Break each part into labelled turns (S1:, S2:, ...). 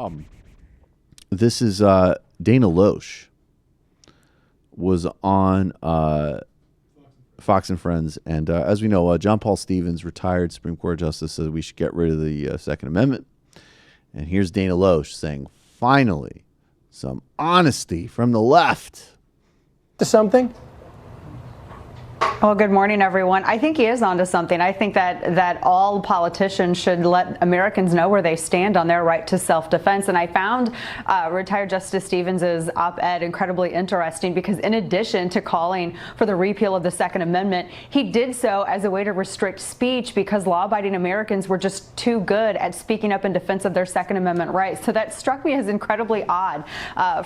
S1: problem. This is Dana Loesch was on Fox and Friends, and as we know, John Paul Stevens, retired Supreme Court justice, said we should get rid of the Second Amendment. And here's Dana Loesch saying, finally, some honesty from the left.
S2: To something?
S3: Well, good morning, everyone. I think he is onto something. I think that all politicians should let Americans know where they stand on their right to self-defense. And I found retired Justice Stevens' op-ed incredibly interesting because in addition to calling for the repeal of the Second Amendment, he did so as a way to restrict speech because law-abiding Americans were just too good at speaking up in defense of their Second Amendment rights. So that struck me as incredibly odd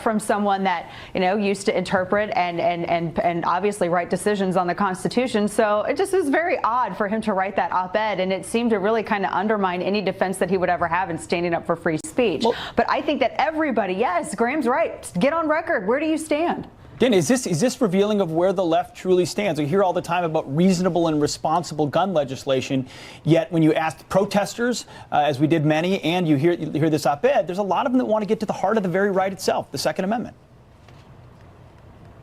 S3: from someone that, used to interpret and obviously write decisions on the Constitution. So it just is very odd for him to write that op-ed, and it seemed to really kind of undermine any defense that he would ever have in standing up for free speech. Well, but I think that everybody, yes, Graham's right. Get on record. Where do you stand?
S2: Dana, is this revealing of where the left truly stands? We hear all the time about reasonable and responsible gun legislation, yet when you ask protesters, as we did many, and you hear this op-ed, there's a lot of them that want to get to the heart of the very right itself, the Second Amendment.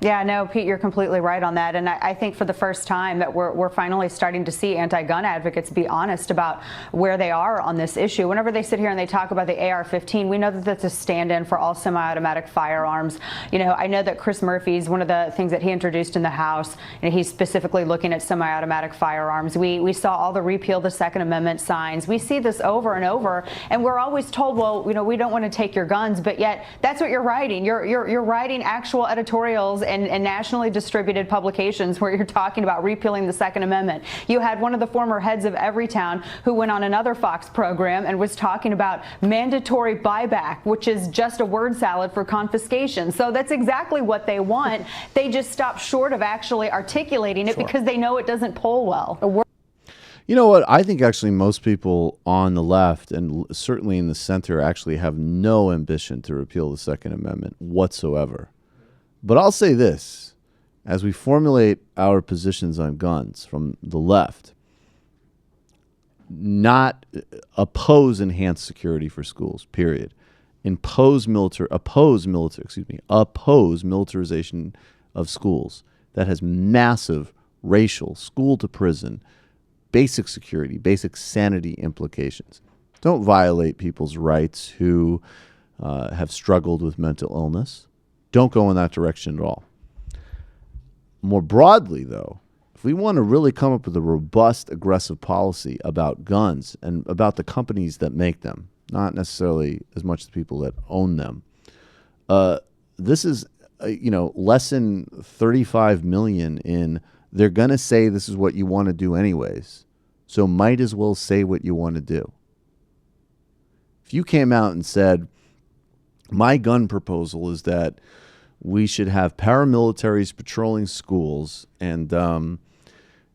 S3: Yeah, no, Pete, you're completely right on that. And I think for the first time that we're finally starting to see anti-gun advocates be honest about where they are on this issue. Whenever they sit here and they talk about the AR-15, we know that that's a stand-in for all semi-automatic firearms. I know that Chris Murphy's one of the things that he introduced in the House, and he's specifically looking at semi-automatic firearms. We saw all the repeal the Second Amendment signs. We see this over and over, and we're always told, well, we don't want to take your guns, but yet that's what you're writing. You're writing actual editorials and nationally distributed publications where you're talking about repealing the Second Amendment. You had one of the former heads of Everytown who went on another Fox program and was talking about mandatory buyback, which is just a word salad for confiscation. So that's exactly what they want. They just stop short of actually articulating it because they know it doesn't poll well.
S1: You know what? I think actually most people on the left and certainly in the center actually have no ambition to repeal the Second Amendment whatsoever. But I'll say this, as we formulate our positions on guns from the left, not oppose enhanced security for schools, period. Oppose militarization of schools. That has massive racial, school to prison, basic security, basic sanity implications. Don't violate people's rights who have struggled with mental illness. Don't go in that direction at all. More broadly, though, if we want to really come up with a robust, aggressive policy about guns and about the companies that make them, not necessarily as much the people that own them, this is, less than 35 million in. They're going to say this is what you want to do anyways, so might as well say what you want to do. If you came out and said, my gun proposal is that we should have paramilitaries patrolling schools, and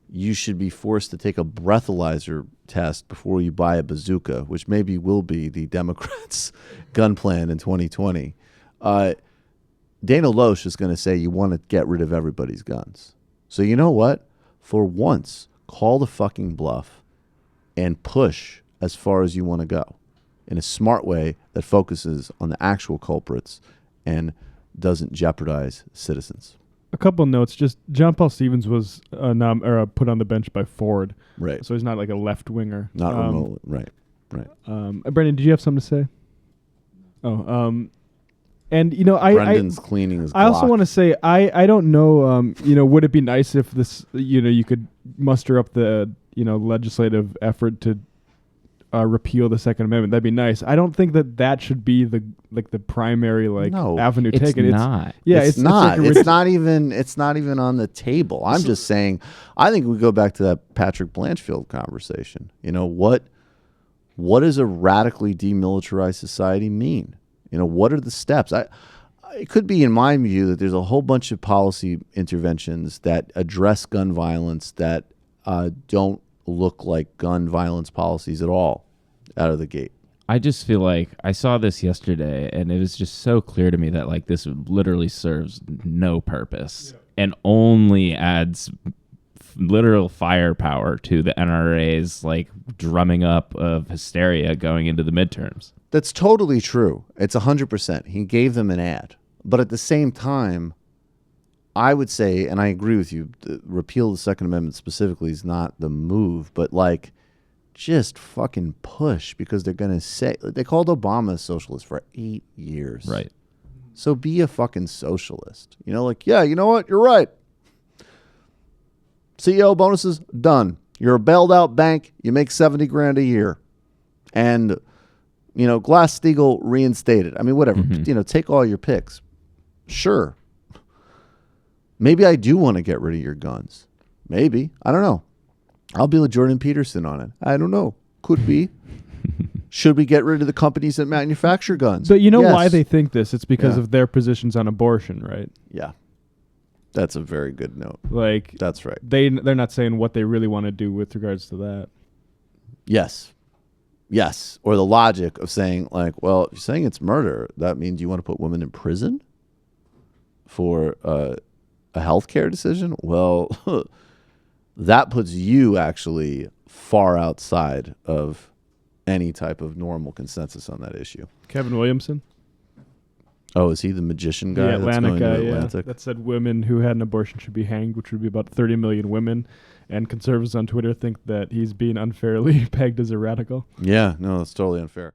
S1: you should be forced to take a breathalyzer test before you buy a bazooka, which maybe will be the Democrats' gun plan in 2020. Dana Loesch is going to say you want to get rid of everybody's guns. So you know what? For once, call the fucking bluff and push as far as you want to go in a smart way that focuses on the actual culprits and doesn't jeopardize citizens.
S4: A couple of notes. Just John Paul Stevens was put on the bench by Ford.
S1: Right.
S4: So he's not like a left winger.
S1: Not remotely. Right.
S4: Brendan, did you have something to say? Oh, and
S1: Brendan's cleaning his Glock.
S4: I also want to say I don't know. Would it be nice if this you could muster up the legislative effort to repeal the Second Amendment? That'd be nice. I don't think that should be the primary avenue taken.
S5: It's not.
S1: It's not. It's not even on the table. I'm just saying. I think we go back to that Patrick Blanchfield conversation. What does a radically demilitarized society mean? What are the steps? It could be, in my view, that there's a whole bunch of policy interventions that address gun violence that don't look like gun violence policies at all out of the gate.
S5: I just feel like I saw this yesterday, and it was just so clear to me that this literally serves no purpose and only adds literal firepower to the NRA's drumming up of hysteria going into the midterms.
S1: That's totally true. It's 100%. He gave them an ad. But at the same time, I would say, and I agree with you, repeal the Second Amendment specifically is not the move, but like, just fucking push, because they're going to say, they called Obama a socialist for 8 years.
S5: Right.
S1: So be a fucking socialist. You know, like, yeah, you know what? You're right. CEO bonuses, done. You're a bailed out bank. You make 70 grand a year. And, you know, Glass-Steagall reinstated. I mean, whatever. You know, take all your picks. Sure. Maybe I do want to get rid of your guns. Maybe. I don't know. I'll be with Jordan Peterson on it. I don't know. Could be. Should we get rid of the companies that manufacture guns?
S4: But you know
S1: Yes.
S4: why they think this? It's because of their positions on abortion, right?
S1: Yeah. That's a very good note.
S4: Like,
S1: That's right.
S4: they're not saying what they really want to do with regards to that.
S1: Yes. Yes. Or the logic of saying, like, well, if you're saying it's murder, that means you want to put women in prison for a healthcare decision? Well, that puts you actually far outside of any type of normal consensus on that issue.
S4: Kevin Williamson?
S1: Oh, is he the magician guy?
S4: The
S1: that's
S4: Atlantic
S1: going to
S4: guy,
S1: Atlantic?
S4: that said women who had an abortion should be hanged, which would be about 30 million women. And conservatives on Twitter think that he's being unfairly pegged as a radical.
S1: Yeah, no, that's totally unfair.